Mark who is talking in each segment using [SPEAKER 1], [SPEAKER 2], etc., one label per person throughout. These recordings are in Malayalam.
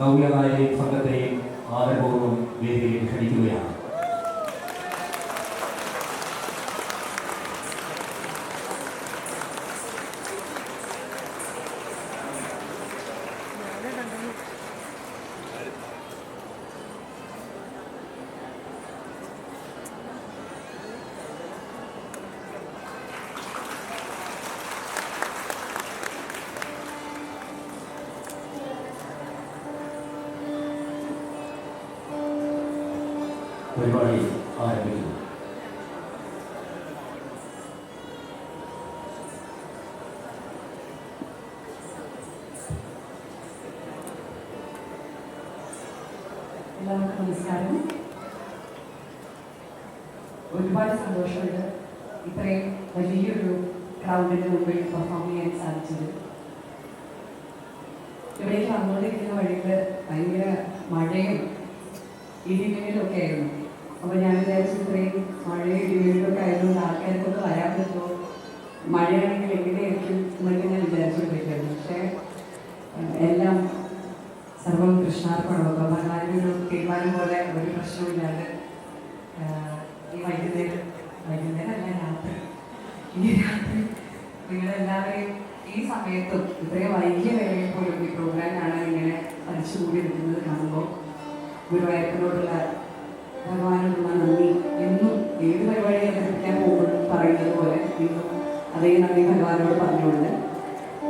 [SPEAKER 1] നവ്യനായകയും സംഘത്തെയും ആദരപൂർവ്വം വേദിയിൽ ക്ഷണിക്കുകയാണ്. പരിപാടി ആരംഭിക്കുന്നു.
[SPEAKER 2] എല്ലാവർക്കും നമസ്കാരം. ഒരുപാട് സന്തോഷമുണ്ട് ഇത്രയും വലിയൊരു ക്രൗഡിന് മുമ്പിൽ പെർഫോം ചെയ്യാൻ സാധിച്ചത്. ഇവിടേക്ക് വന്നുകൊണ്ടിരിക്കുന്ന വഴിയിൽ ഭയങ്കര മഴയും ഇടിമിന്നലും ഒക്കെ ആയിരുന്നു. അപ്പോൾ ഞാൻ വിചാരിച്ചു ഇത്രയും മഴയും ഇടിമിന്നലൊക്കെ ആയതുകൊണ്ട് ആൾക്കാർക്കൊക്കെ വരാൻ പറ്റുമോ, മഴയാണെങ്കിൽ എങ്ങനെയായിരിക്കും എന്നൊക്കെ ഞാൻ വിചാരിച്ചുകൊണ്ടിരിക്കുകയായിരുന്നു. പക്ഷേ എല്ലാം സർവം കൃഷ്ണാർപ്പണമൊക്കെ ഭഗവാന്റെ ഒരു തീരുമാനം പോലെ ഒരു പ്രശ്നമില്ലാതെ ഈ വൈകുന്നേരം അല്ല രാത്രി നിങ്ങളെല്ലാവരെയും ഈ സമയത്തും ഇത്രയും വൈകിയ വേളയിൽ പോലും ഈ പ്രോഗ്രാം കാണാൻ ഇങ്ങനെ അടിച്ചുകൂടി നിൽക്കുന്നത് കാണുമ്പോൾ ഗുരുവായൂരപ്പനോടുള്ള ഭഗവാനോടുള്ള നന്ദി എന്നും ഏത് പരിപാടി അവതരിപ്പിക്കാൻ പോകുമ്പോഴും പറയുന്നത് പോലെ ഇന്നും അതേ നന്ദി ഭഗവാനോട് പറഞ്ഞുകൊണ്ട്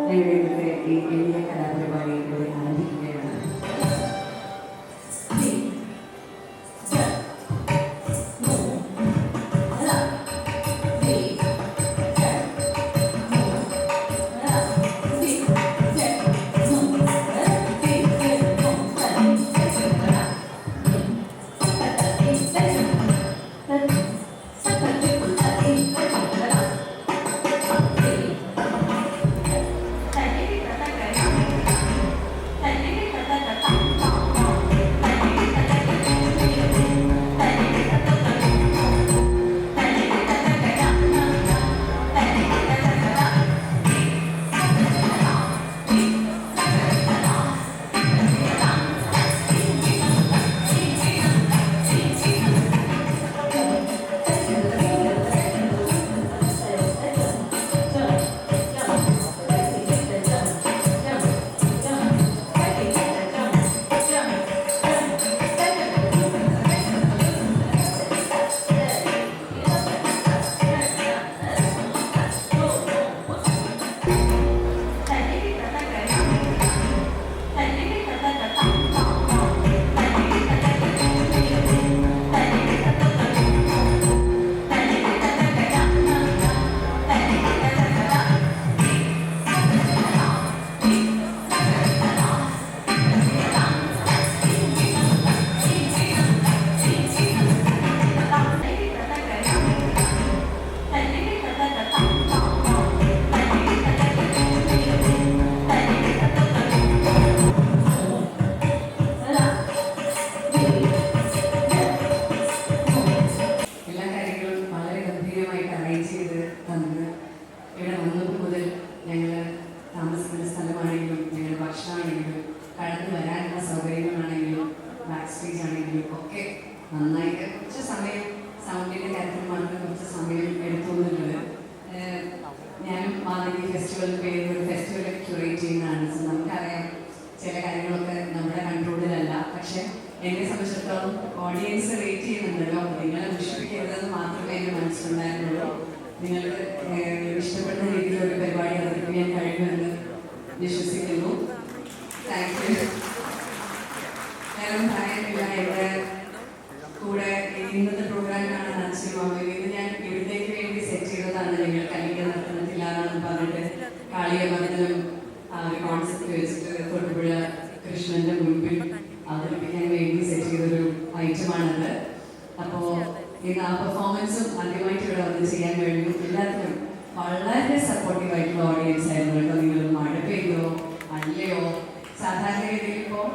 [SPEAKER 2] ഞങ്ങളുടെ ഇന്നത്തെ ഈ എളിയ കലാപരിപാടി ഇവിടെ ആരംഭിക്കുകയാണ്. നന്നായിട്ട് കുറച്ച് സമയം സൗണ്ടിൻ്റെ കാര്യത്തിൽ മാത്രം കുറച്ച് സമയം എടുത്തു എന്നുള്ളത് ഞാനും മാധവി ഫെസ്റ്റിവലിന് പേര് ഒരു ഫെസ്റ്റിവൽ ക്യൂറേറ്റ് ഇത്രത്തോളം ഓഡിയൻസ് വെയിറ്റ് ചെയ്യുന്നുണ്ടല്ലോ, നിങ്ങളെ വിശ്വസിക്കരുതെന്ന് മാത്രമേ എൻ്റെ മനസ്സിലുണ്ടായിരുന്നുള്ളൂ. നിങ്ങൾക്ക് ഇഷ്ടപ്പെടുന്ന രീതിയിൽ ഒരു പരിപാടി അവതരിപ്പിക്കാൻ കഴിയുമെന്ന് വിശ്വസിക്കുന്നു. Thank you. നേരം പറയാനില്ല, ഇവിടെ കൂടെ ഇന്നത്തെ പ്രോഗ്രാം കാണാൻ ആശ്ചര്യമാവും. ഇത് ഞാൻ ഇവിടത്തേക്ക് വേണ്ടി സെറ്റ് ചെയ്തതാണ്. നിങ്ങൾ കലിക നടത്തണത്തില്ലാന്ന് പറഞ്ഞിട്ട് കാളികമർദ്ദനം ഒരു കോൺസെപ്റ്റ് വെച്ചിട്ട് തൊടുപുഴ കൃഷ്ണന്റെ മുൻപിൽ അവതരിപ്പിക്കാൻ വേണ്ടി സെറ്റ് ചെയ്തൊരു ഐറ്റമാണത്. അപ്പോൾ ഇത് ആ പെർഫോമൻസും ആദ്യമായിട്ട് ഇവിടെ വന്ന് ചെയ്യാൻ കഴിഞ്ഞു. എല്ലാത്തിനും വളരെ സപ്പോർട്ടീവ് ആയിട്ടുള്ള ഓഡിയൻസ് ആയിരുന്നു കേട്ടോ. നിങ്ങൾ മഴ പെയ്യോ അല്ലയോ, സാധാരണഗതിയിൽ ഇപ്പോൾ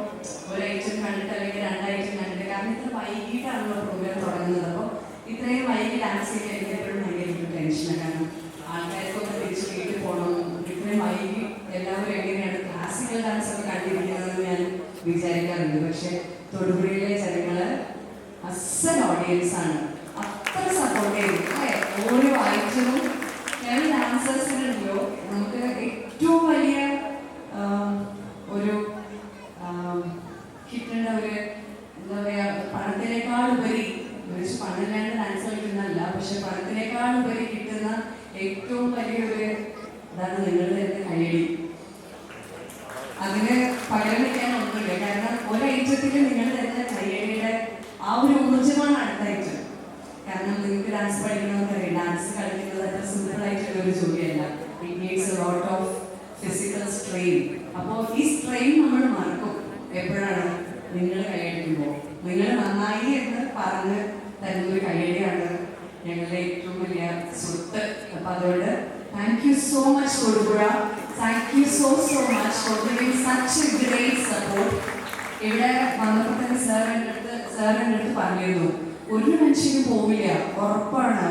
[SPEAKER 2] ഒരു ഐറ്റം കണ്ടിട്ട് അല്ലെങ്കിൽ രണ്ടായിട്ടും കണ്ടിട്ട്, കാരണം ഇത്ര വൈകിട്ടാണല്ലോ പ്രോഗ്രാം തുടങ്ങുന്നത്. അപ്പോൾ ഇത്രയും വൈകി ഡാൻസ് ചെയ്യാൻ എനിക്ക് എപ്പോഴും ഭയങ്കര ടെൻഷനാണ്. കാരണം ആൾക്കാർക്കൊക്കെ തിരിച്ച് വീട്ടിൽ പോകണം. ഇത്രയും വൈകി എല്ലാവരും എങ്ങനെയാണ് ക്ലാസിക്കൽ ഡാൻസ് ഒക്കെ കണ്ടിരിക്കുന്നതെന്ന് ഞാൻ വിചാരിക്കാറുണ്ട്. പക്ഷെ തൊടുപുഴയിലെ ജനങ്ങള് അസൽ ഓഡിയൻസ് ആണ്. അത്ര സപ്പോർട്ട് ചെയ്തു. ഓരോ ഐറ്റവും ഡാൻസേഴ്സിനുണ്ടല്ലോ, നമുക്ക് ഏറ്റവും വലിയ ഒരു കിട്ടേണ്ട ഒരു എന്താ പറയുക, പണത്തിനേക്കാൾ ഉപരി, പണമില്ലാണ്ട് ഡാൻസ് കളിക്കുന്നതല്ല, പക്ഷെ പണത്തിനേക്കാൾ ഉപരി കിട്ടുന്ന ഏറ്റവും വലിയൊരു ഇതാണ് നിങ്ങളുടെ കയ്യടി. അതിന് പകരം വയ്ക്കാൻ ഒന്നുമില്ല. കാരണം ഒരു ഐറ്റത്തിൽ നിങ്ങൾ തരുന്ന കയ്യടിയുടെ ആ ഒരു ഊർജ്ജമാണ് അടുത്ത ഐറ്റം. കാരണം നിങ്ങൾക്ക് ഡാൻസ് പഠിക്കണമെന്നറിയാം, ഡാൻസ് കളിക്കുന്നത് അത്ര സിമ്പിൾ ആയിട്ടുള്ള ഒരു ജോലിയല്ല. It needs a lot of physical strain. അപ്പോൾ ഈ സ്ട്രെയിൻ നമ്മൾ മറക്കും എപ്പോഴാണ് നിങ്ങൾ കൈയടിക്കുമ്പോൾ. നിങ്ങൾ നന്നായി എന്ന് പറഞ്ഞ് തരുന്നൊരു കൈയടിയാണ് ഞങ്ങളുടെ ഏറ്റവും വലിയ സ്വത്ത്. അപ്പം അതുകൊണ്ട് thank you so much Thodupuzha. Thank you so much for giving such A great support. ഇവിടെ വന്നപ്പോൾ തന്നെ സാറിൻ്റെ അടുത്ത് പറഞ്ഞിരുന്നു, ഒരു മനുഷ്യന് പോവില്ല, ഉറപ്പാണ്.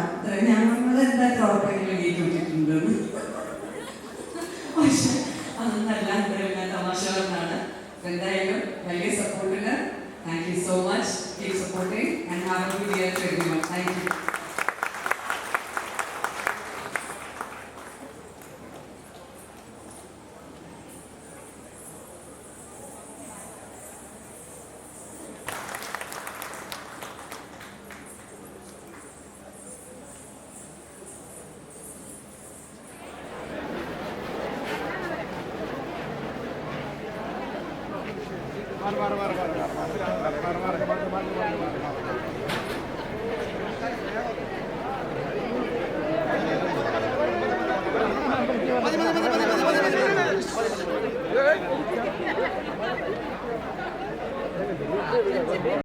[SPEAKER 2] ഞങ്ങൾ എന്താ ഉറപ്പെങ്കിലും കേട്ടിട്ടുണ്ട്. പക്ഷെ അതൊന്നല്ല, ഞാൻ തമാശ പറഞ്ഞാണ്. എന്തായാലും വലിയ സപ്പോർട്ടിന് thank you so much. Keep supporting and have a good year to everyone. Thank you.
[SPEAKER 3] Vale.